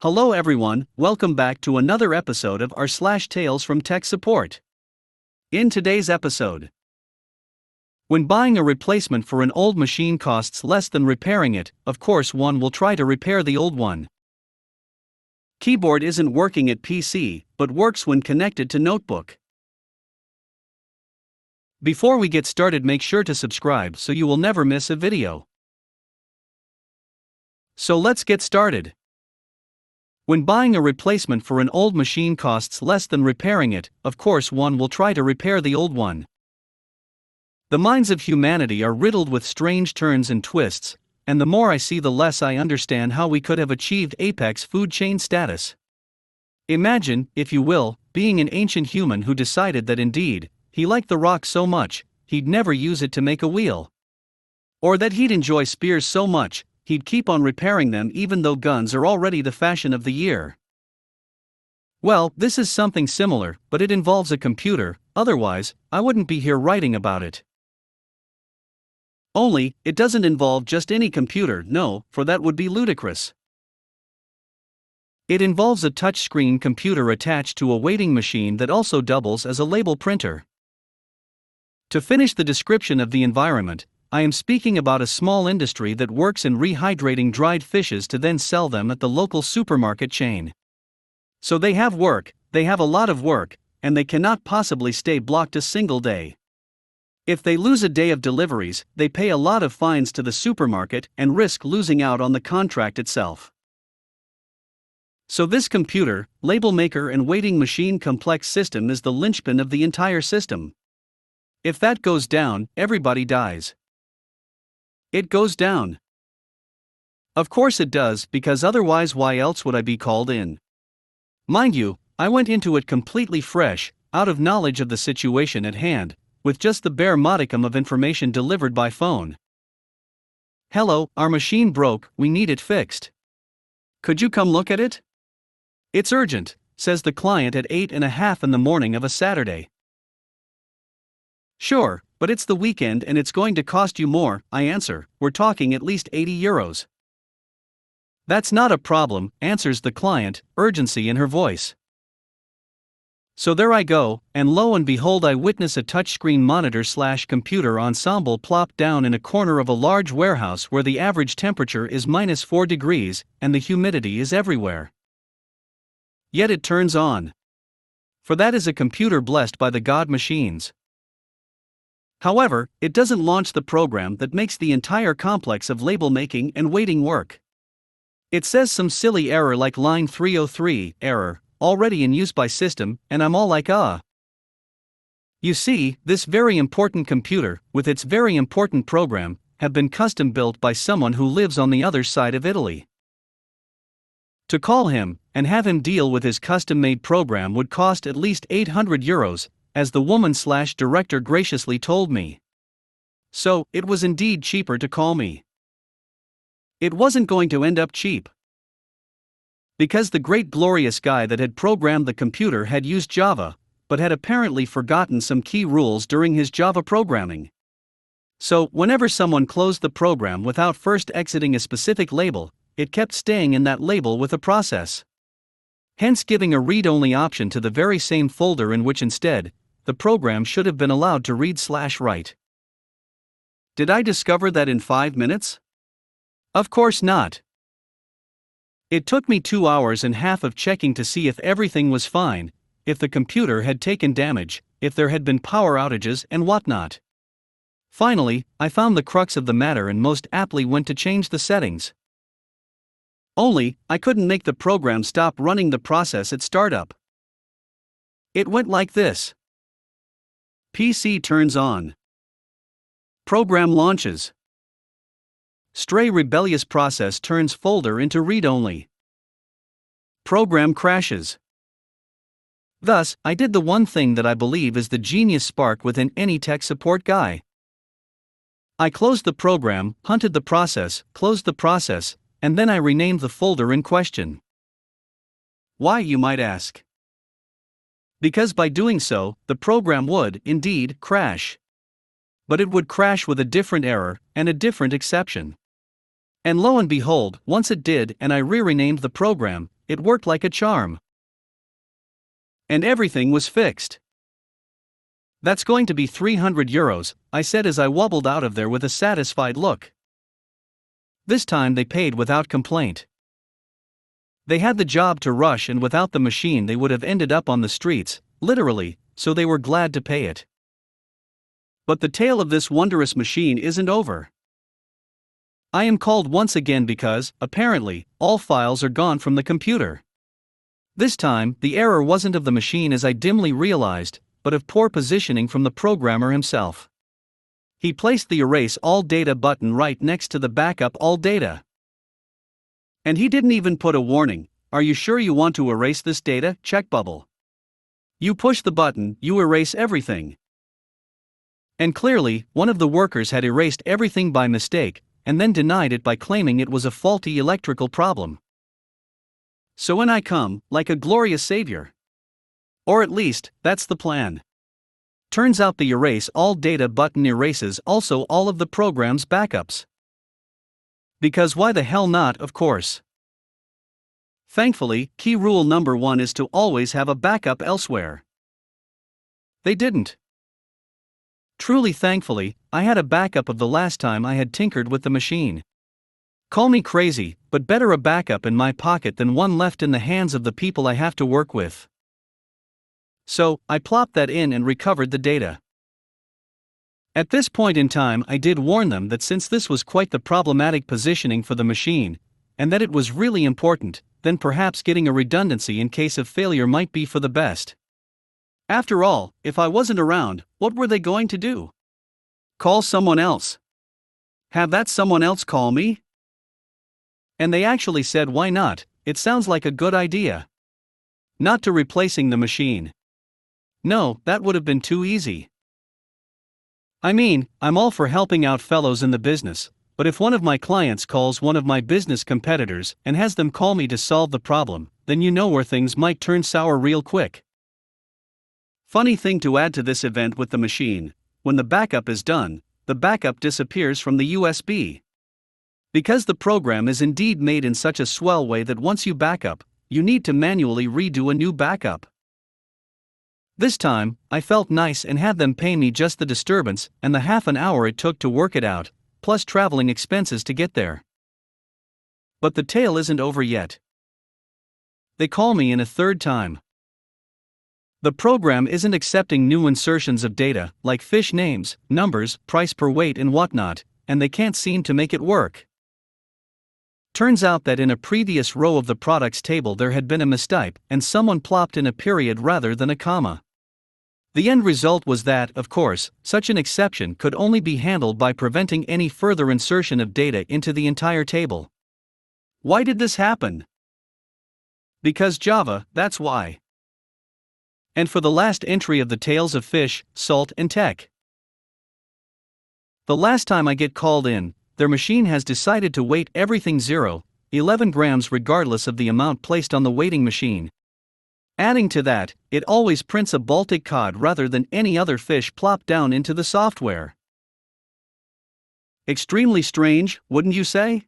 Hello everyone, welcome back to another episode of r/slash Tales from Tech Support. In today's episode, when buying a replacement for an old machine costs less than repairing it, of course one will try to repair the old one. Keyboard isn't working at PC, but works when connected to notebook. Before we get started, make sure to subscribe so you will never miss a video. So let's get started. When buying a replacement for an old machine costs less than repairing it, of course one will try to repair the old one. The minds of humanity are riddled with strange turns and twists, and the more I see the less I understand how we could have achieved apex food chain status. Imagine, if you will, being an ancient human who decided that indeed, he liked the rock so much, he'd never use it to make a wheel. Or that he'd enjoy spears so much, he'd keep on repairing them even though guns are already the fashion of the year. Well, this is something similar, but it involves a computer, otherwise, I wouldn't be here writing about it. Only, it doesn't involve just any computer, no, for that would be ludicrous. It involves a touchscreen computer attached to a weighting machine that also doubles as a label printer. To finish the description of the environment, I am speaking about a small industry that works in rehydrating dried fishes to then sell them at the local supermarket chain. So they have work, they have a lot of work, and they cannot possibly stay blocked a single day. If they lose a day of deliveries, they pay a lot of fines to the supermarket and risk losing out on the contract itself. So this computer, label maker and weighting machine complex system is the linchpin of the entire system. If that goes down, everybody dies. It goes down. Of course it does, because otherwise why else would I be called in? Mind you, I went into it completely fresh, out of knowledge of the situation at hand, with just the bare modicum of information delivered by phone. Hello, our machine broke, we need it fixed. Could you come look at it? It's urgent, says the client at 8:30 in the morning of a Saturday. Sure, but it's the weekend and it's going to cost you more, I answer, we're talking at least €80. That's not a problem, answers the client, urgency in her voice. So there I go, and lo and behold I witness a touchscreen monitor/computer ensemble plop down in a corner of a large warehouse where the average temperature is -4 degrees, and the humidity is everywhere. Yet it turns on. For that is a computer blessed by the god machines. However, it doesn't launch the program that makes the entire complex of label making and weighting work. It says some silly error like line 303, error, already in use by system, and I'm all like You see, this very important computer, with its very important program, have been custom built by someone who lives on the other side of Italy. To call him, and have him deal with his custom-made program would cost at least €800, as the woman/director graciously told me. So, it was indeed cheaper to call me. It wasn't going to end up cheap. Because the great glorious guy that had programmed the computer had used Java, but had apparently forgotten some key rules during his Java programming. So, whenever someone closed the program without first exiting a specific label, it kept staying in that label with a process. Hence giving a read-only option to the very same folder in which instead, the program should have been allowed to read/write. Did I discover that in 5 minutes? Of course not. It took me 2 hours and a half of checking to see if everything was fine, if the computer had taken damage, if there had been power outages and whatnot. Finally, I found the crux of the matter and most aptly went to change the settings. Only, I couldn't make the program stop running the process at startup. It went like this. PC turns on. Program launches. Stray rebellious process turns folder into read-only. Program crashes. Thus, I did the one thing that I believe is the genius spark within any tech support guy. I closed the program, hunted the process, closed the process, and then I renamed the folder in question. Why, you might ask? Because by doing so, the program would, indeed, crash. But it would crash with a different error, and a different exception. And lo and behold, once it did and I renamed the program, it worked like a charm. And everything was fixed. "That's going to be €300, I said as I wobbled out of there with a satisfied look. This time they paid without complaint. They had the job to rush, and without the machine they would have ended up on the streets, literally, so they were glad to pay it. But the tale of this wondrous machine isn't over. I am called once again because, apparently, all files are gone from the computer. This time, the error wasn't of the machine as I dimly realized, but of poor positioning from the programmer himself. He placed the Erase All Data button right next to the Backup All Data. And he didn't even put a warning, "Are you sure you want to erase this data?" check bubble. You push the button, you erase everything. And clearly, one of the workers had erased everything by mistake, and then denied it by claiming it was a faulty electrical problem. So in I come, like a glorious savior. Or at least, that's the plan. Turns out the Erase All Data button erases also all of the program's backups. Because why the hell not, of course. Thankfully, key rule number 1 is to always have a backup elsewhere. They didn't. Truly thankfully, I had a backup of the last time I had tinkered with the machine. Call me crazy, but better a backup in my pocket than one left in the hands of the people I have to work with. So, I plopped that in and recovered the data. At this point in time, I did warn them that since this was quite the problematic positioning for the machine, and that it was really important, then perhaps getting a redundancy in case of failure might be for the best. After all, if I wasn't around, what were they going to do? Call someone else? Have that someone else call me? And they actually said, why not? It sounds like a good idea. Not to replacing the machine. No, that would have been too easy. I mean, I'm all for helping out fellows in the business, but if one of my clients calls one of my business competitors and has them call me to solve the problem, then you know where things might turn sour real quick. Funny thing to add to this event with the machine, when the backup is done, the backup disappears from the USB. Because the program is indeed made in such a swell way that once you backup, you need to manually redo a new backup. This time, I felt nice and had them pay me just the disturbance and the half an hour it took to work it out, plus traveling expenses to get there. But the tale isn't over yet. They call me in a third time. The program isn't accepting new insertions of data, like fish names, numbers, price per weight and whatnot, and they can't seem to make it work. Turns out that in a previous row of the products table there had been a mistype, and someone plopped in a period rather than a comma. The end result was that, of course, such an exception could only be handled by preventing any further insertion of data into the entire table. Why did this happen? Because Java, that's why. And for the last entry of the tales of fish, salt and tech. The last time I get called in, their machine has decided to weight everything 0.11 grams regardless of the amount placed on the weighting machine. Adding to that, it always prints a Baltic cod rather than any other fish plopped down into the software. Extremely strange, wouldn't you say?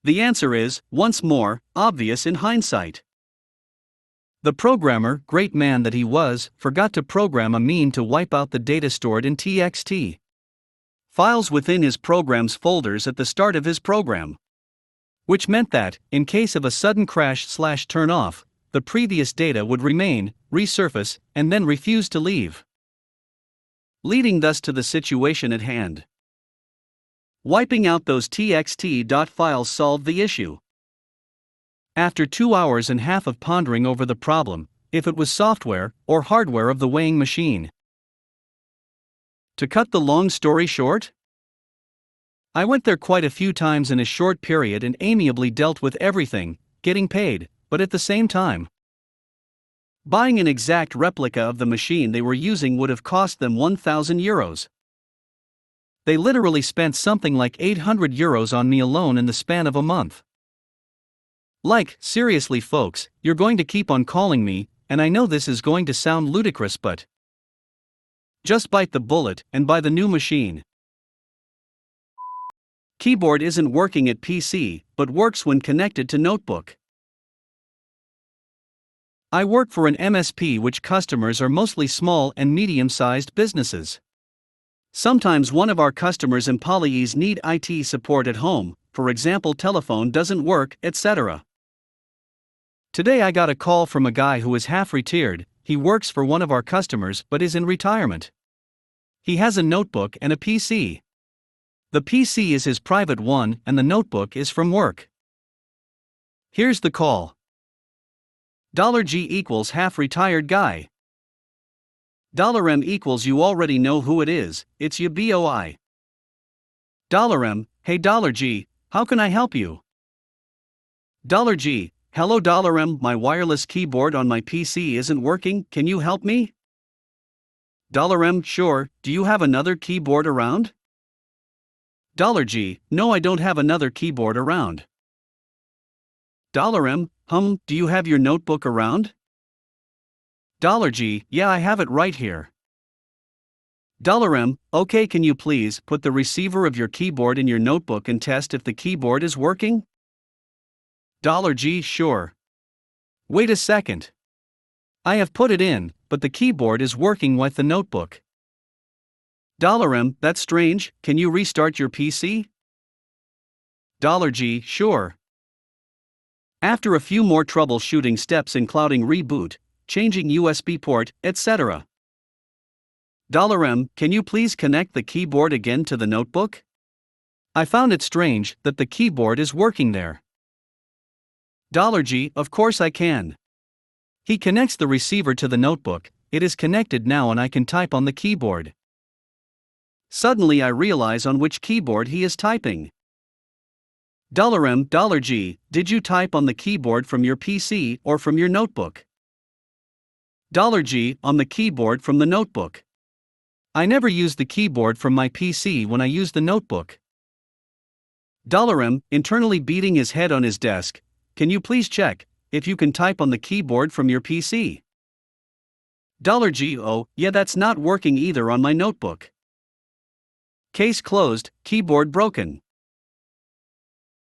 The answer is, once more, obvious in hindsight. The programmer, great man that he was, forgot to program a mean to wipe out the data stored in txt files within his program's folders at the start of his program. Which meant that, in case of a sudden crash/turn off, the previous data would remain, resurface, and then refuse to leave. Leading thus to the situation at hand. Wiping out those txt files solved the issue. After 2 hours and a half of pondering over the problem, if it was software or hardware of the weighing machine. To cut the long story short, I went there quite a few times in a short period and amiably dealt with everything, getting paid, but at the same time, buying an exact replica of the machine they were using would have cost them €1,000. They literally spent something like €800 on me alone in the span of a month. Like, seriously folks, you're going to keep on calling me, and I know this is going to sound ludicrous, but just bite the bullet and buy the new machine. Keyboard isn't working at PC, but works when connected to notebook. I work for an MSP which customers are mostly small and medium-sized businesses. Sometimes one of our customers' employees need IT support at home, for example telephone doesn't work, etc. Today I got a call from a guy who is half retired. He works for one of our customers but is in retirement. He has a notebook and a PC. The PC is his private one and the notebook is from work. Here's the call. $G equals half retired guy. $M equals you already know who it is, it's your boy. $M, hey $G, how can I help you? $G, hello $M, my wireless keyboard on my PC isn't working, can you help me? $M, sure, do you have another keyboard around? $G, no I don't have another keyboard around. $M, do you have your notebook around? $G, yeah I have it right here. $M, okay can you please put the receiver of your keyboard in your notebook and test if the keyboard is working? $G, sure. Wait a second. I have put it in, but the keyboard is working with the notebook. $M, that's strange, can you restart your PC? $G, sure. After a few more troubleshooting steps including reboot, changing USB port, etc. $M, can you please connect the keyboard again to the notebook? I found it strange that the keyboard is working there. $G, of course I can. He connects the receiver to the notebook, it is connected now and I can type on the keyboard. Suddenly I realize on which keyboard he is typing. $G, did you type on the keyboard from your PC or from your notebook? $G, on the keyboard from the notebook. I never use the keyboard from my PC when I use the notebook. $M, internally beating his head on his desk, can you please check if you can type on the keyboard from your PC? $G, oh, yeah that's not working either on my notebook. Case closed, keyboard broken.